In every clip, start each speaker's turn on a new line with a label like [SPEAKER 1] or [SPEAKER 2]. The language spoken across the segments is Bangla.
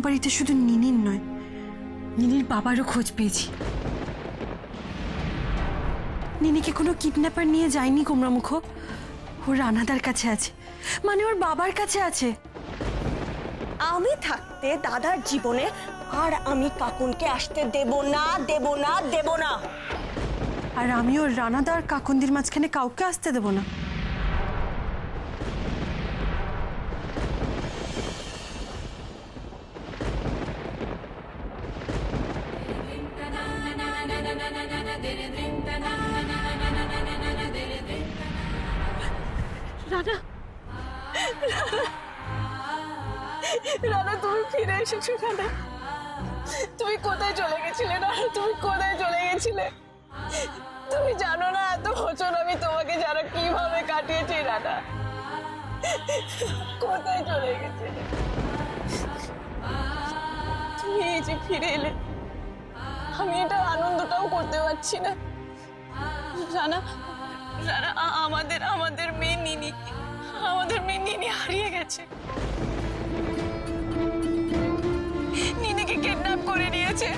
[SPEAKER 1] বাড়িতে শুধু নিনির নয়, নিনির বাবারও খোঁজ পেয়েছি। নিনিকে কোনো কিডন্যাপার নিয়ে যায়নি গোমরামুখ। ও রানাদার কাছে আছে, মানে ওর বাবার কাছে আছে।
[SPEAKER 2] আমি থাকতে দাদার জীবনে আর আমি কাকুনকে আসতে দেব না, দেব না, দেব না।
[SPEAKER 1] আর আমি ওর রানাদার কাকুন্দির মাঝখানে কাউকে আসতে দেব না।
[SPEAKER 2] রানা, রানা তুমি ফিরে এসেছো। রানা, তুমি কোথায় চলে গেছিলে? রানা, তুমি কোথায় চলে গেছিলে? তুমি জানো না এত বছর আমি তোমাকে যারা কিভাবে কাটিয়েছি। রানা, কোথায় চলে গেছিলে? তুমি এই যে ফিরে এলে, আমি এটা আনন্দটাও করতে পারছি না। রানা, রানা, আমাদের মেয়ে নিনি, আমাদের মেয়ে নিনি হারিয়ে গেছে। নিনিকে কিডন্যাপ করে নিয়েছে।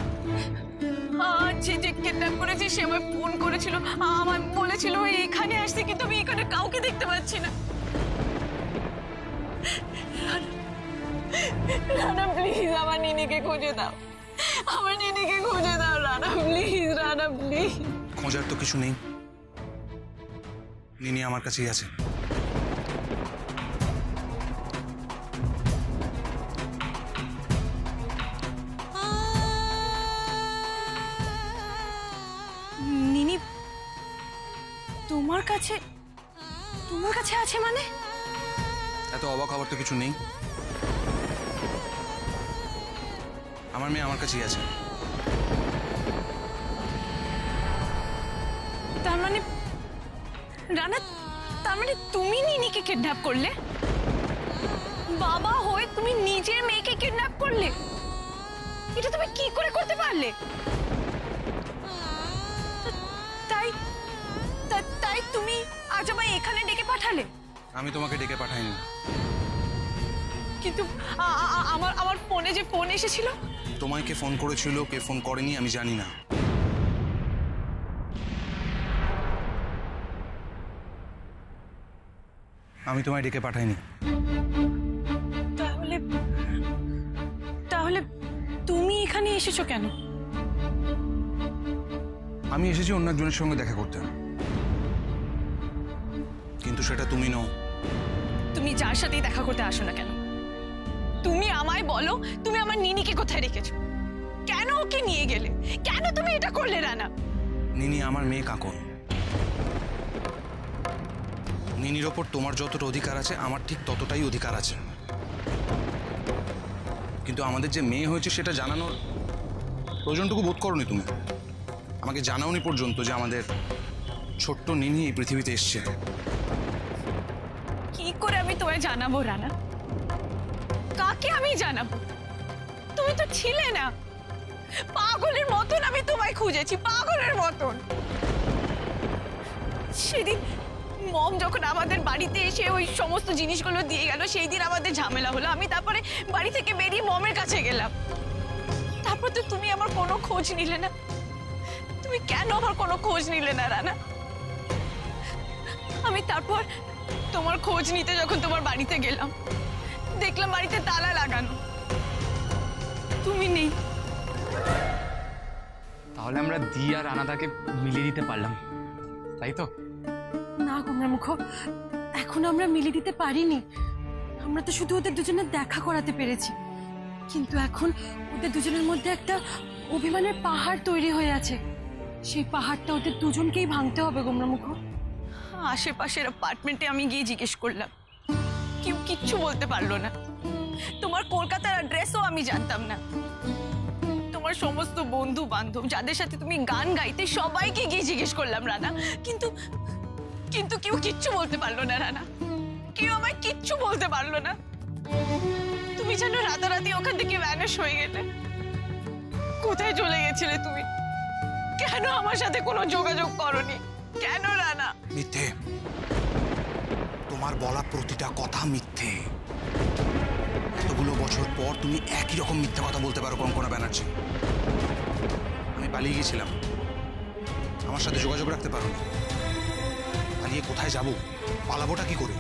[SPEAKER 2] যে কিডন্যাপ করেছে সে আমায় ফোন করেছিল, আমায় বলেছিল এখানে আসতে, কিন্তু আমি এখানে কাউকে দেখতে পাচ্ছি না। রানা প্লিজ আমার নিনিকে খুঁজে দাও, আমার নিনিকে খুঁজে দাও রানা প্লিজ। রানা প্লিজ।
[SPEAKER 3] খোঁজার তো কিছু নেই, নিনি আমার কাছেই আছে।
[SPEAKER 1] নিনি তোমার কাছে আছে মানে?
[SPEAKER 3] এত অবাক হবার তো কিছু নেই, আমার মেয়ে আমার কাছেই আছে।
[SPEAKER 1] তার মানে রানা, তার মানে তুমি নিনিকে কিডন্যাপ করলে? বাবা হয়ে তুমি নিজের মেয়েকে কিডন্যাপ করলে? এটা তুমি কি করে করতে পারলে? তাই তুমি আজ আমায় এখানে ডেকে পাঠালে?
[SPEAKER 3] আমি তোমাকে ডেকে পাঠাইনি।
[SPEAKER 1] কিন্তু আমার ফোনে যে ফোন এসেছিল।
[SPEAKER 3] তোমায় কে ফোন করেছিল, কে ফোন করেনি আমি জানি না। আমি তোমায় ডেকে পাঠাইনি।
[SPEAKER 1] তাহলে তুমি এখানে এসেছো কেন?
[SPEAKER 3] আমি এসেছি অন্য একজনের সঙ্গে দেখা করতে, কিন্তু সেটা তুমি নও।
[SPEAKER 1] তুমি যার সাথেই দেখা করতে আসো না কেন, তুমি আমায় বলো তুমি আমার নিনিকে কোথায় রেখেছো? কেন ওকে নিয়ে গেলে? কেন তুমি এটা করলে রানা?
[SPEAKER 3] নিনি আমার মেয়ে কাকন। নিনির ওপর তোমার যতটা অধিকার আছে আমার ঠিক ততটাই অধিকার আছে, কিন্তু আমাদের যে মেয়ে হয়েছে সেটা জানানোর প্রয়োজনটুকু বোধ করোনি তুমি। আমাকে জানাওনি পর্যন্ত যে আমাদের ছোট্ট নিনি এই পৃথিবীতে এসছে।
[SPEAKER 1] কি করে আমি তোমায় জানাবো রানা? কাকে আমি জানাবো? তুমি তো ছিলে না। পাগলের মতন আমি তোমায় খুঁজেছি, পাগলের মতন। সেদিন মম যখন আমাদের বাড়িতে এসে ওই সমস্ত জিনিসগুলো দিয়ে গেল, সেই দিন আমাদের ঝামেলা হলো। আমি তারপরে বাড়ি থেকে বেরিয়ে মমের কাছে গেলাম। তারপর তো তুমি আমার কোনো খোঁজ নিলে না। তুমি কেন আমার কোনো খোঁজ নিলে না রানা? আমি তারপর তোমার খোঁজ নিতে যখন তোমার বাড়িতে গেলাম, দেখলাম বাড়িতে তালা লাগানো, তুমি নেই।
[SPEAKER 4] তাহলে আমরা দিয়া আর রানাদাকে মিলিয়ে দিতে পারলাম, তাই তো?
[SPEAKER 1] না গোমরামুখ, এখন আমরা মিলিয়ে দিতে পারিনি। আমরা তো শুধু ওদের দুজনের দেখা করাতে পেরেছি, কিন্তু এখন ওদের দুজনের মধ্যে একটা অভিমানের পাহাড় তৈরি হয়ে আছে। সেই পাহাড়টা ওদের দুজনকেই ভাঙতে হবে গোমরামুখ। আশেপাশের অ্যাপার্টমেন্টে আমি গিয়ে জিজ্ঞেস করলাম, কেউ কিচ্ছু বলতে পারলো না। তোমার কলকাতার অ্যাড্রেসও আমি জানতাম না। তোমার সমস্ত বন্ধু বান্ধব যাদের সাথে তুমি গান গাইতে সবাইকে গিয়ে জিজ্ঞেস করলাম রানা, কিন্তু কিন্তু কেউ কিচ্ছু বলতে পারলো না রানা। কেউ আমায় কিচ্ছু বলতে পারলো না। তুমি যেন রাতারাতি ওখান থেকে ভ্যানিশ হয়ে গেলে। কোথায় চলে গেছিলে তুমি? কেন আমার সাথে কোনো যোগাযোগ করনি? কেন রানা?
[SPEAKER 3] মিথ্যে, তোমার বলা প্রতিটা কথা মিথ্যে। এতগুলো এতগুলো বছর পর তুমি একই রকম মিথ্যা কথা বলতে পারো কঙ্কনা ব্যানার্জি? আমি পালিয়ে গেছিলাম, আমার সাথে যোগাযোগ রাখতে পারো না। পালিয়ে কোথায় যাব? পালাবোটা কি করে?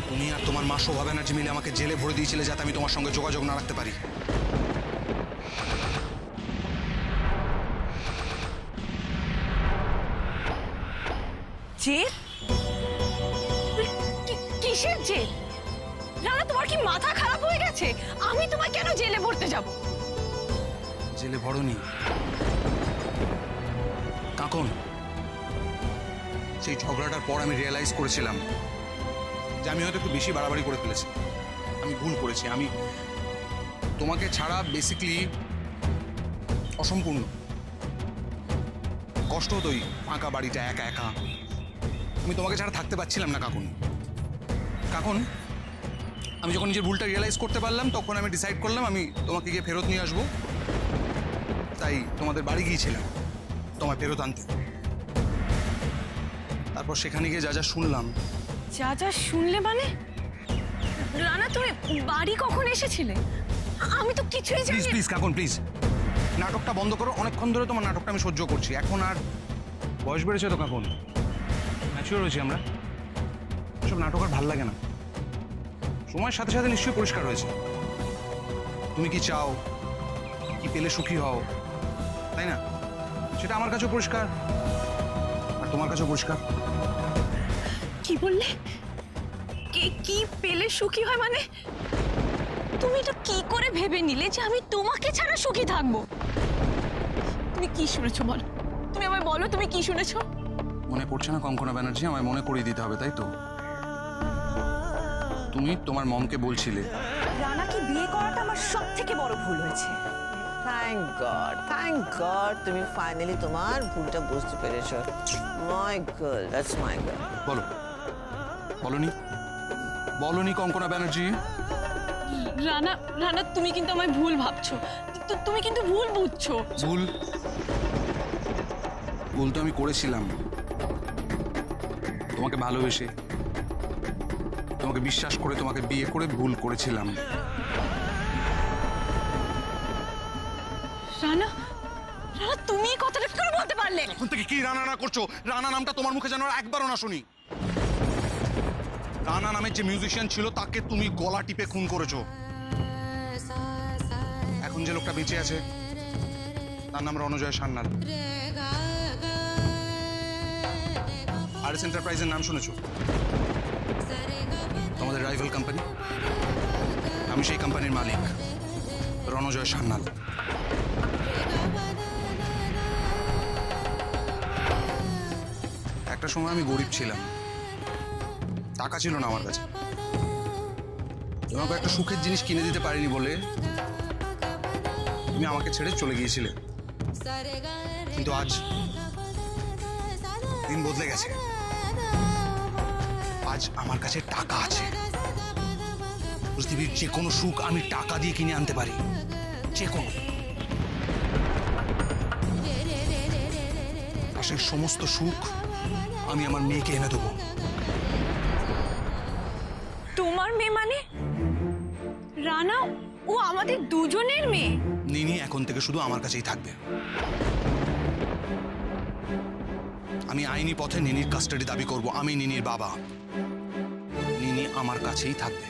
[SPEAKER 3] তুমি আর তোমার মা শোভা ব্যানার্জি মিলে আমাকে জেলে ভরে দিয়েছিলে যাতে আমি তোমার সঙ্গে যোগাযোগ না রাখতে পারি।
[SPEAKER 2] জেল? কিসের জেল? রানা, তোমার কি মাথা খারাপ হয়ে গেছে? আমি তোমায় কেন জেলে ভরতে যাব?
[SPEAKER 3] জেলে ভরনি কাকন, সেই ঝগড়াটার পর আমি রিয়েলাইজ করেছিলাম যে আমি হয়তো একটু বেশি বাড়াবাড়ি করে ফেলেছি। আমি ভুল করেছি। আমি তোমাকে ছাড়া বেসিক্যালি অসম্পূর্ণ। কষ্ট হতো ওই ফাঁকা বাড়িটা একা একা। আমি তোমাকে ছাড়া থাকতে পারছিলাম না কাকুন। কাকুন, আমি যখন নিজের ভুলটা রিয়েলাইজ করতে পারলাম তখন আমি ডিসাইড করলাম আমি তোমাকে গিয়ে ফেরত নিয়ে আসবো। তাই তোমাদের বাড়ি গিয়েছিলাম তোমায় ফেরত আনতে। তারপর সেখানে গিয়ে যা যা শুনলাম।
[SPEAKER 2] যা যা শুনলে মানে? রানা, তুমি বাড়ি কখন এসেছিলে? আমি তো কিছুই জানি
[SPEAKER 3] প্লিজ
[SPEAKER 2] না।
[SPEAKER 3] প্লিজ কাকুন প্লিজ, নাটকটা বন্ধ করো। অনেকক্ষণ ধরে তোমার নাটকটা আমি সহ্য করছি। এখন আর বয়স বেড়েছে তো কাকুন, ম্যাচিওর হয়েছি আমরা। সব নাটক আর ভাল লাগে না। সময়ের সাথে সাথে নিশ্চয়ই পরিষ্কার হয়েছে তুমি কি চাও, কি পেলে সুখী হও, তাই না? সেটা আমার কাছেও পরিষ্কার আর তোমার কাছেও পরিষ্কার।
[SPEAKER 2] কি বললে? কি পেলে সুখী হয় মানে? তুমি এটা কি করে ভেবে নিলে যে আমি তোমাকে ছাড়া সুখী থাকবো? তুমি কি শুনেছো বলো? তুমি আমায় বলো, তুমি কি শুনেছো?
[SPEAKER 3] মনে পড়ছে না কঙ্কনা ব্যানার্জি? আমায় মনে করিয়ে দিতে হবে, তাই তো? তুমি তোমার মমকে বলছিলে
[SPEAKER 2] রানাকে বিয়ে করাটা আমার সব থেকে বড় ভুল হয়েছে।
[SPEAKER 5] থ্যাংক গড তুমি ফাইনালি তোমার ভুলটা বুঝতে পেরেছো। My girl, that's my girl.
[SPEAKER 3] বলো, বলনি বলনি কঙ্কনা ব্যানার্জি?
[SPEAKER 2] রানা, রানা, তুমি কিন্তু আমায় ভুল ভাবছো। তুমি কিন্তু ভুল বুঝছো।
[SPEAKER 3] ভুল ভুল তো আমি করেছিলাম। তোমাকে ভালোবেসে, তোমাকে বিশ্বাস করে, তোমাকে বিয়ে করে ভুল করেছিলাম।
[SPEAKER 2] রানা, রানা, তুমি এই কথাটা কি করে বলতে পারলে?
[SPEAKER 3] এখন থেকে কি রানা না করছো? রানা নামটা তোমার মুখে যেন আর একবারও না শুনি। রানা নামের যে মিউজিশিয়ান ছিল তাকে তুমি গলা টিপে খুন করেছো। এখন যে লোকটা বেঁচে আছে তার নাম রণজয় সান্যাল। আরএস এন্টারপ্রাইজের নাম শুনেছো? আমাদের রাইভাল কোম্পানি। আমি সেই কোম্পানির মালিক রণজয় সান্যাল। একটা সময় আমি গরিব ছিলাম, টাকা ছিল না আমার কাছে। তোমাকে একটা সুখের জিনিস কিনে দিতে পারিনি বলে তুমি আমাকে ছেড়ে চলে গিয়েছিলে। কিন্তু আজ দিন বদলে গেছে। আজ আমার কাছে টাকা আছে। পৃথিবীর যে কোনো সুখ আমি টাকা দিয়ে কিনে আনতে পারি, যে কোনো। আর সেই সমস্ত সুখ আমি আমার মেয়েকে এনে দেবো।
[SPEAKER 2] তোমার মেয়ে মানে? রানা, ও আমাদের দুজনের মেয়ে।
[SPEAKER 3] নিনি এখন থেকে শুধু আমার কাছেই থাকবে। আমি আইনি পথে নিনির কাস্টাডি দাবি করব। আমি নিনির বাবা। নিনি আমার কাছেই থাকবে।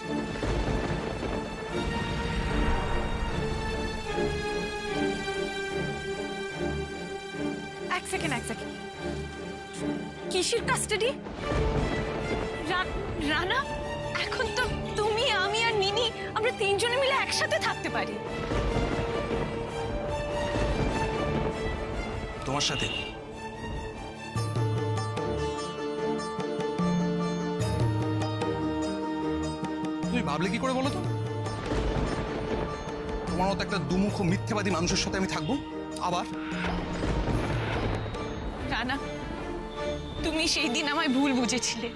[SPEAKER 2] এক সেকেন্ড। কিসের কাস্টাডি? রানা, এখন তো তুমি, আমি আর নিনি আমরা তিনজনে মিলে একসাথে থাকতে পারি।
[SPEAKER 3] তোমার সাথে? তুমি ভাবলে কি করে বলো তো? তোমার মতো একটা দুমুখ মিথ্যেবাদী মানুষের সাথে আমি থাকবো আবার?
[SPEAKER 2] রানা, তুমি সেই দিন আমায় ভুল বুঝেছিলে।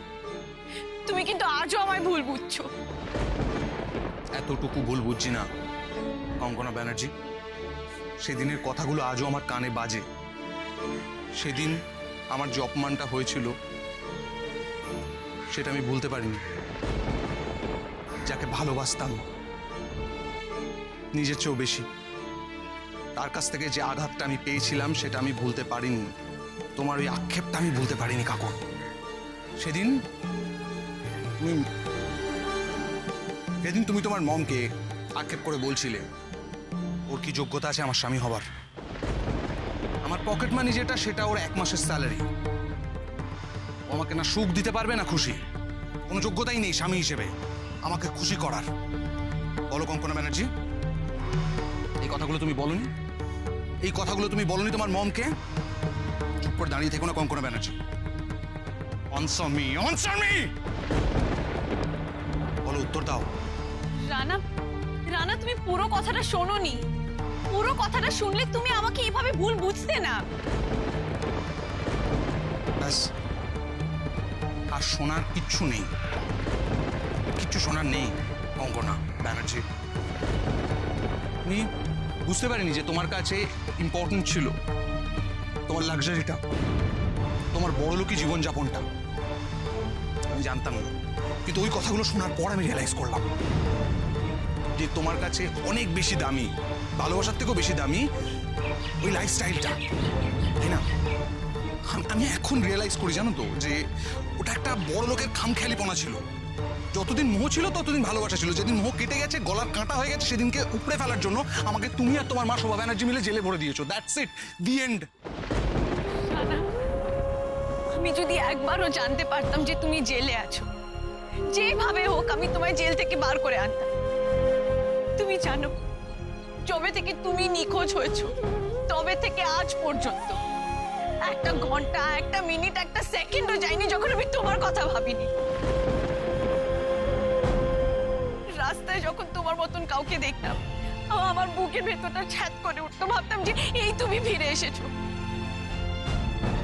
[SPEAKER 2] তুমি কিন্তু আজও আমায় ভুল বুঝছো।
[SPEAKER 3] এতটুকু ভুল বুঝছি না কঙ্কনা ব্যানার্জি। সেদিনের কথাগুলো আজও আমার কানে বাজে। সেদিন আমার যে অপমানটা হয়েছিল সেটা আমি ভুলতে পারিনি। যাকে ভালোবাসতাম, নিজের চেয়েও বেশি। তার কাছ থেকে যে আঘাতটা আমি পেয়েছিলাম সেটা আমি ভুলতে পারিনি। তোমার ওই আক্ষেপটা আমি ভুলতে পারিনি কাকু। সেদিন তুমি তোমার মমকে আক্ষেপ করে বলছিলে ওর কি যোগ্যতা আছে আমার স্বামী হবার। আমার পকেট মানি যেটা সেটা ওর 1 মাসের স্যালারি। ও আমাকে না সুখ দিতে পারবে না খুশি। কোনো যোগ্যতাই নেই স্বামী হিসেবে আমাকে খুশি করার। বলো কঙ্কনা ব্যানার্জি, এই কথাগুলো তুমি বলনি? এই কথাগুলো তুমি বলনি তোমার মমকে? চুপ করে দাঁড়িয়ে থেকো না Konkona Banerjee. Answer me, answer me. বলো, উত্তর দাও।
[SPEAKER 2] রানা, রানা তুমি পুরো কথাটা শোনোনি। পুরো কথাটা শুনলে তুমি আমাকে এইভাবে ভুল বুঝতে না।
[SPEAKER 3] ব্যাস, আর শোনার কিচ্ছু নেই, কিচ্ছু শোনার নেই কঙ্কনা ব্যানার্জি। আমি বুঝতে পারিনি যে তোমার কাছে ইম্পর্টেন্ট ছিল তোমার লাক্সারিটা, তোমার বড়লোকি জীবনযাপনটা। আমি জানতাম না, কিন্তু ওই কথাগুলো শোনার পর আমি রিয়েলাইজ করলাম যে তোমার কাছে অনেক বেশি দামি, ভালোবাসার থেকেও বেশি দামি ওই লাইফস্টাইলটা, তাই না? আমি এখন রিয়েলাইজ করি, জানো তো, যে ওটা একটা বড় লোকের খামখেয়ালিপনা ছিল। যতদিন মোহ ছিল ততদিন ভালোবাসা ছিল। যেদিন মোহ কেটে গেছে, গলার কাঁটা হয়ে গেছে, সেদিনকে উপড়ে ফেলার জন্য আমাকে তুমি আর তোমার মা শোভা ব্যানার্জি মিলে জেলে ভরে দিয়েছো। That's it, the end.
[SPEAKER 2] Rana, আমি যদি একবারও জানতে পারতাম যে তুমি জেলে আছো, যেভাবে হোক আমি তোমায় জেল থেকে বার করে আনতাম। তুমি জানো, যবে থেকে তুমি নিখোঁজ হয়েছো তবে থেকে আজ পর্যন্ত একটা ঘন্টা, একটা মিনিট, একটা সেকেন্ডও যায়নি যখন আমি তোমার কথা ভাবিনি। রাস্তায় যখন তোমার মতন কাউকে দেখতাম, আমার বুকের ভেতরটা ছ্যাদ করে উঠতো। ভাবতাম যে এই তুমি ফিরে এসেছো।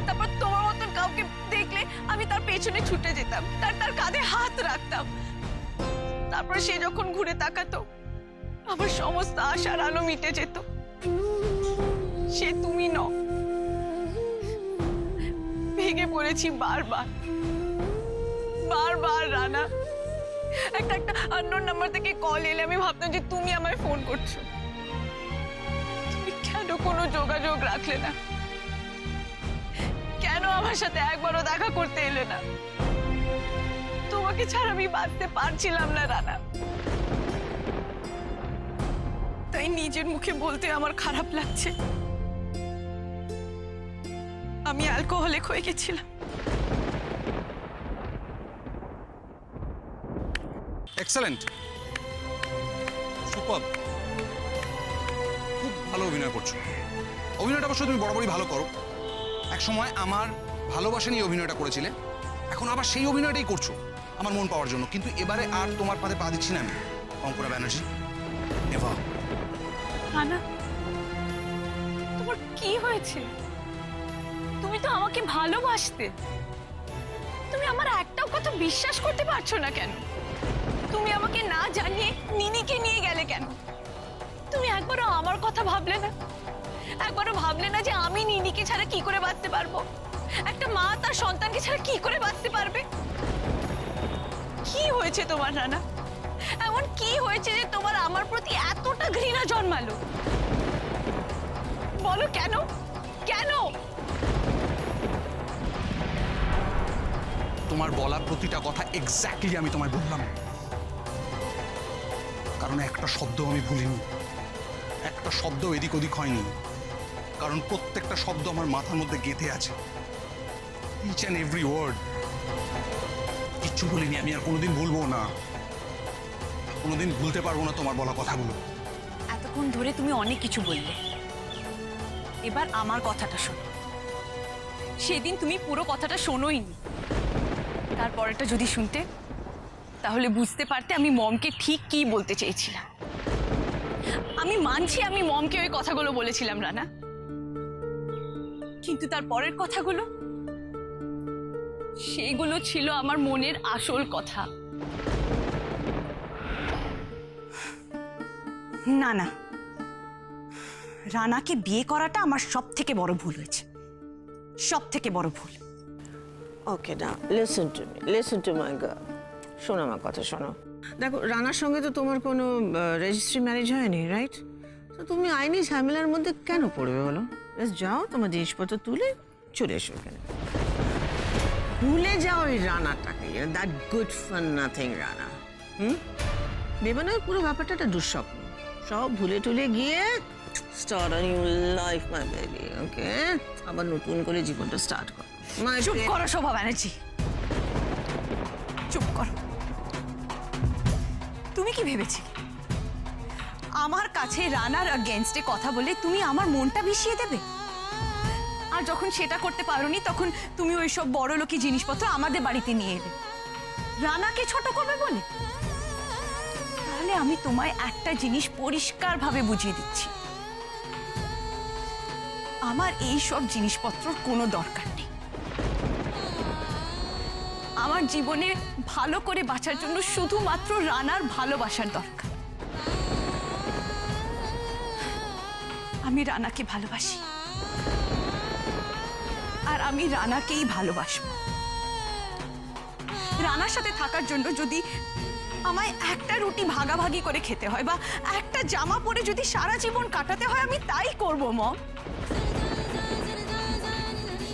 [SPEAKER 2] তারপর তোমার মতন কাউকে দেখলে আমি তার পেছনে ছুটে যেতাম, তার কাঁধে হাত রাখতাম। তারপর সে যখন ঘুরে তাকাতো, আমার সমস্ত আশার আলো মিটে যেত। সে তুমি নও। ভেঙে পড়েছি বারবার বারবার রানা। একটা আননোন নাম্বার থেকে কল এলে আমি ভাবতাম যে তুমি আমায় ফোন করছো। তুমি কেন কোনো যোগাযোগ রাখলে না? কেন আমার সাথে একবারও দেখা করতে এলে না? তোমাকে ছাড়া আমি বাঁচতে পারছিলাম না রানা। তাই নিজের মুখে বলতে আমার খারাপ লাগছে, আমি অ্যালকোহলিক হয়ে গেছিলাম।
[SPEAKER 3] এক্সেলেন্ট, সুপার, খুব ভালো অভিনয় করছো। অভিনয়টা অবশ্য তুমি বরাবরই ভালো করো। এক সময় আমার ভালোবাসা নিয়ে অভিনয়টা করেছিলে, এখন আবার সেই অভিনয়টাই করছো আমার মন পাওয়ার জন্য। কিন্তু এবারে আর তোমার পাতে পা দিচ্ছি না আমি, কঙ্কনা ব্যানার্জি। নেভার।
[SPEAKER 2] রানা, তোমার কি হয়েছে? তুমি তো আমাকে ভালোবাসতে। তুমি আমার একটাও কথা বিশ্বাস করতে পারছো না কেন? তুমি আমাকে না জানিয়ে নিনিকে নিয়ে গেলে কেন? তুমি একবারও আমার কথা ভাবলে না? একবারও ভাবলে না যে আমি নিনিকে ছাড়া কি করে বাঁচতে পারবো? একটা মা তার সন্তানকে ছাড়া কি করে বাঁচতে পারবে? কি হয়েছে তোমার রানা? এমন কি হয়েছে যে তোমার আমার প্রতি এতটা ঘৃণা জন্মালো? বলো কেন? কেন?
[SPEAKER 3] তোমার বলা প্রতিটা কথা এক্স্যাক্টলি আমি তোমায় বললাম, কারণ একটা শব্দ আমি ভুলিনি, একটা শব্দ এদিক ওদিক হয়নি, কারণ প্রত্যেকটা শব্দ আমার মাথার মধ্যে গেঁথে আছে। Each and every word. কিচ্ছু বলিনি, আমি আর কোনোদিন ভুলবো না, কোনোদিন ভুলতে পারবো না তোমার বলা কথাগুলো।
[SPEAKER 2] এতক্ষণ ধরে তুমি অনেক কিছু বললে, এবার আমার কথাটা শোনো। সেদিন তুমি পুরো কথাটা শোনোইনি। তারপরেটা যদি শুনতে, তাহলে বুঝতে পারতে আমি মমকে ঠিক কি বলতে চেয়েছিলাম। আমি মানছি আমি মমকে ওই কথাগুলো বলেছিলাম রানা, কিন্তু তার পরের কথাগুলো, সেগুলো ছিল আমার মনের আসল কথা।
[SPEAKER 6] না না, রানাকে বিয়ে করাটা আমার সব থেকে বড় ভুল হয়েছে, সব থেকে বড় ভুল।
[SPEAKER 5] ওকে, না listen to me, listen to my girl. শোনো আমার কথা, শোনো। দেখো রানার সঙ্গে তো তোমার কোনো রেজিস্ট্রি ম্যারেজ হয়নি, রাইট? তো তুমি আইনি ঝামেলার মধ্যে কেন পড়বে বলো? জাস্ট যাও, তোমার জিনিসপত্র তুলে চলে এসো এখানে। ভুলে যাও ওই রানাটাকে, that good for nothing Rana. ভেবে নয় পুরো ব্যাপারটা একটা দুঃস্বপ্ন। সব ভুলে টুলে গিয়ে start a new life my baby, okay? আবার নতুন করে জীবনটা স্টার্ট করো।
[SPEAKER 6] চুপ করো শোভা ব্যানার্জি, চুপ করো। তুমি কি ভেবেছিলে আমার কাছে রানার এগেইনস্টে কথা বলে তুমি আমার মনটা বিষিয়ে দেবে? আর যখন সেটা করতে পারোনি তখন তুমি ওই সব বড় লোকি জিনিসপত্র আমাদের বাড়িতে নিয়ে এলে রানাকে ছোট করবে বলে। তাহলে আমি তোমায় একটা জিনিস পরিষ্কারভাবে বুঝিয়ে দিচ্ছি, আমার এই সব জিনিসপত্রর কোনো দরকার নেই। আমার জীবনে ভালো করে বাঁচার জন্য শুধুমাত্র রানার ভালোবাসার দরকার। আমি রানাকে ভালোবাসি আর আমি রানাকেই ভালোবাসবো। রানার সাথে থাকার জন্য যদি আমায় একটা রুটি ভাগাভাগি করে খেতে হয় বা একটা জামা পরে যদি সারা জীবন কাটাতে হয় আমি তাই করবো মম।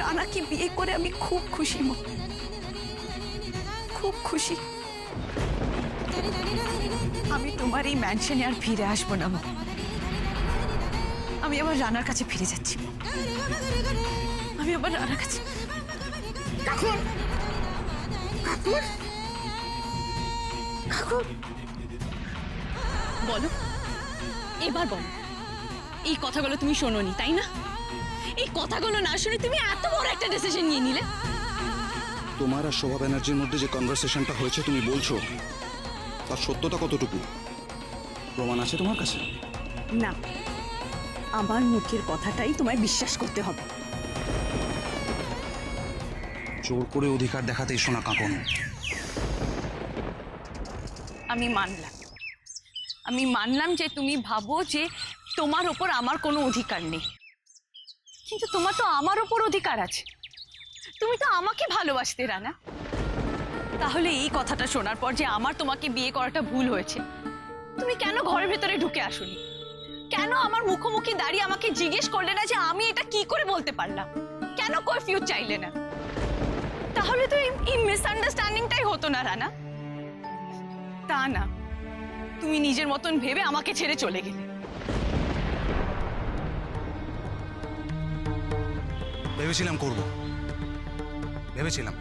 [SPEAKER 6] রানাকে বিয়ে করে আমি খুব খুশি মম, খুব খুশি। আমি তোমার এই ম্যানশনে আর ফিরে আসবো না মম। আমি আবার রানার কাছে ফিরে যাচ্ছি, আমি আবার রানার কাছে।
[SPEAKER 5] কাকুর কাকুর কাকুর
[SPEAKER 1] বলো, এবার বলো, এই কথাগুলো তুমি শোনোনি তাই না? এই কথাগুলো না শুনে তুমি এত বড় একটা ডিসিশন নিয়ে নিলে।
[SPEAKER 3] তোমার আর শোভা ব্যানার্জির মধ্যে যে কনভারসেশনটা হয়েছে তুমি বলছো, তার সত্যতা কতটুকু? প্রমাণ আছে তোমার কাছে?
[SPEAKER 6] না, আমার মুখের কথাটাই তোমায় বিশ্বাস করতে হবে।
[SPEAKER 3] জোর করে অধিকার দেখাতে এসো না কাঁকন।
[SPEAKER 6] আমি মানলাম যে তুমি ভাবো যে তোমার ওপর আমার কোনো অধিকার নেই, কিন্তু তোমার তো আমার ওপর অধিকার আছে। তুমি তো আমাকে ভালোবাসতে রানা। তাহলে এই কথাটা শোনার পর যে আমার তোমাকে বিয়ে করাটা ভুল হয়েছে, তুমি কেন ঘরের ভেতরে ঢুকে আসোনি? কেন আমার মুখোমুখি দাঁড়িয়ে আমাকে জিজ্ঞেস করলে না যে আমি এটা কি করে বলতে পারলাম? কেন কনফিউজ চাইলে না? তাহলে তো এই মিসআন্ডারস্ট্যান্ডিংটাই হতো না রানা। তা না, তুমি নিজের মতন ভেবে আমাকে ছেড়ে চলে গেলে।
[SPEAKER 3] ভেবেছিলাম করব, ভেবেছিলাম,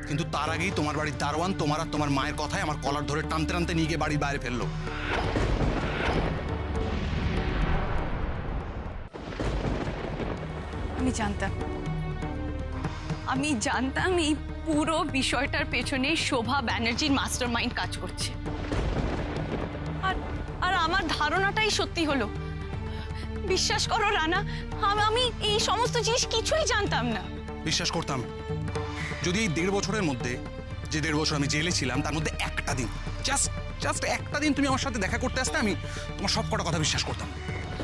[SPEAKER 3] কিন্তু তার আগেই তোমার বাড়ির দারোয়ান তোমার আর তোমার মায়ের কথায় আমার কলার ধরে টানতে টানতে নিয়ে গিয়ে বাড়ির বাইরে ফেললো।
[SPEAKER 6] আমি জানতাম এই পুরো বিষয়টার পেছনে শোভা ব্যানার্জির মাস্টারমাইন্ড কাজ করছে, আর আমার ধারণাটাই সত্যি হলো। বিশ্বাস করো রানা, আমি এই সমস্ত জিনিস কিছুই জানতাম না।
[SPEAKER 3] বিশ্বাস করতাম যদি এই 1.5 বছরের মধ্যে, যে 1.5 বছর আমি জেলে ছিলাম, তার মধ্যে একটা দিন, জাস্ট একটা দিন তুমি আমার সাথে দেখা করতে আসতে, আমি তোমার সব কটা কথা বিশ্বাস করতাম।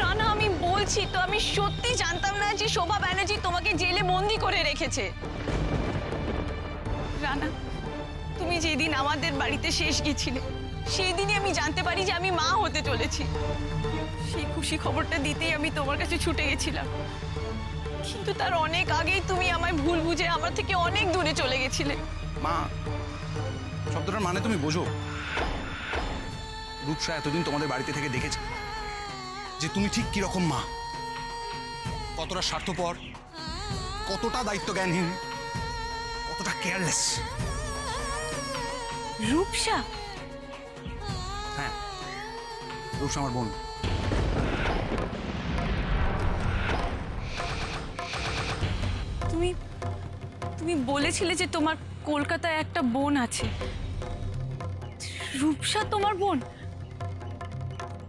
[SPEAKER 6] রানা, আমি বলছি তো, আমি সত্যি জানতাম না যে শোভা ব্যানার্জি তোমাকে জেলে বন্দি করে রেখেছে। রানা, তুমি যেদিন আমাদের বাড়িতে শেষ গেছিলে সেই দিনই আমি জানতে পারি যে আমি মা হতে চলেছি। সেই খুশি খবরটা দিতেই আমি তোমার কাছে ছুটে গেছিলাম, কিন্তু তার অনেক আগেই তুমি আমায় ভুল বুঝে আমার থেকে অনেক দূরে চলে গেছিলে।
[SPEAKER 3] মা শব্দটার মানে তুমি বোঝো? রূপসা এতদিন তোমাদের বাড়িতে থেকে দেখেছে যে তুমি ঠিক কিরকম মা, কতটা স্বার্থপর, কতটা দায়িত্ব জ্ঞানহীন, কতটা কেয়ারলেস।
[SPEAKER 6] রূপসা?
[SPEAKER 3] হ্যাঁ, রূপসা আমার বোন।
[SPEAKER 6] তুমি বলেছিলে যে তোমার কলকাতায় একটা বোন আছে। রূপসা তোমার বোন?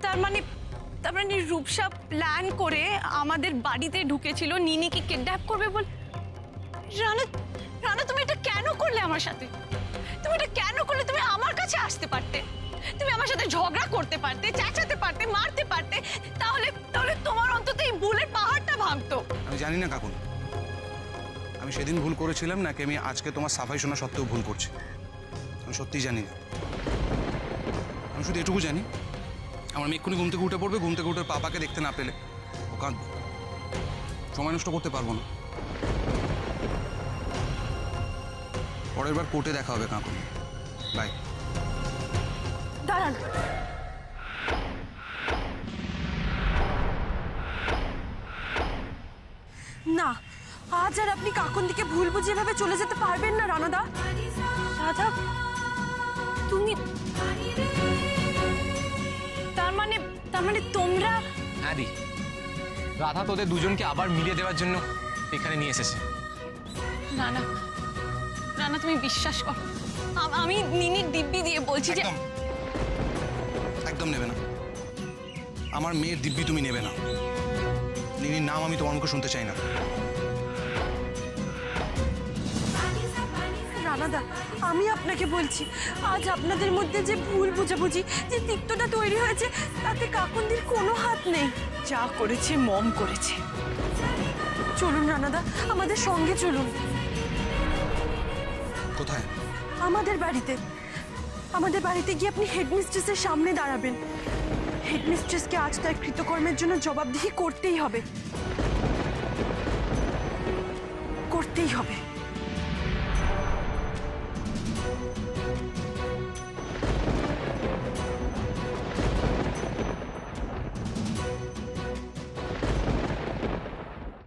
[SPEAKER 6] তার মানে রূপসা প্ল্যান করে আমাদের বাড়িতে ঢুকেছিল নিনিকে কিডন্যাপ করবে বল। রানা, তুমি এটা কেন করলে আমার সাথে? তুমি এটা কেন করলে? তুমি আমার কাছে আসতে পারতে, তুমি আমার সাথে ঝগড়া করতে পারতে, চেঁচাতে পারতে, মারতে পারতে, তাহলে তোমার অন্তত এই ভুলের পাহাড়টা ভাঙতো।
[SPEAKER 3] আমি জানি না কাকুন, আমি সেদিন ভুল করেছিলাম নাকি আমি আজকে তোমার সাফাই শোনা সত্ত্বেও ভুল করছি, আমি সত্যিই জানি না। আমি শুধু এটুকু জানি, আমার মেয়ে এক্ষুনি ঘুম থেকে উঠে পড়বে, ঘুম থেকে উঠে পাপাকে দেখতে না পেলে ও কাঁদবে। সময় নষ্ট করতে পারবো না। পরের বার কোর্টে দেখা হবে কাকুন। বাই।
[SPEAKER 1] দাঁড়ান, না, আজ আর আপনি কাকুন দিকে ভুল বুঝে এভাবে চলে যেতে পারবেন না রানাদা। রাধা, তুমি
[SPEAKER 6] তার মানে তোমরা
[SPEAKER 4] হ্যাঁ দি, রাধা তোদের দুজনকে আবার মিলিয়ে দেওয়ার জন্য এখানে নিয়ে এসেছে।
[SPEAKER 6] রানা, রানা তুমি বিশ্বাস করো, আমি নিনির দিব্যি দিয়ে বলছি যে
[SPEAKER 3] একদম একদম নেবে না। আমার মেয়ের দিব্যি তুমি নেবে না। নিনির নাম আমি তোমার মুখে শুনতে চাই না।
[SPEAKER 1] রানাদা, আমি আপনাকে বলছি, আজ আপনাদের মধ্যে যে ভুল বুঝাবুঝি, যে তিক্ততা তৈরি হয়েছে, তাতে কাকুন্দির কোনো হাত নেই।
[SPEAKER 6] যা করেছে মম করেছে।
[SPEAKER 1] চলুন রানাদা, আমাদের সঙ্গে চলুন।
[SPEAKER 3] কোথায়?
[SPEAKER 1] আমাদের বাড়িতে। আমাদের বাড়িতে গিয়ে আপনি হেডমিস্ট্রেসের সামনে দাঁড়াবেন। হেডমিস্ট্রেসকে আজ তার কৃতকর্মের জন্য জবাবদিহি করতেই হবে, করতেই হবে।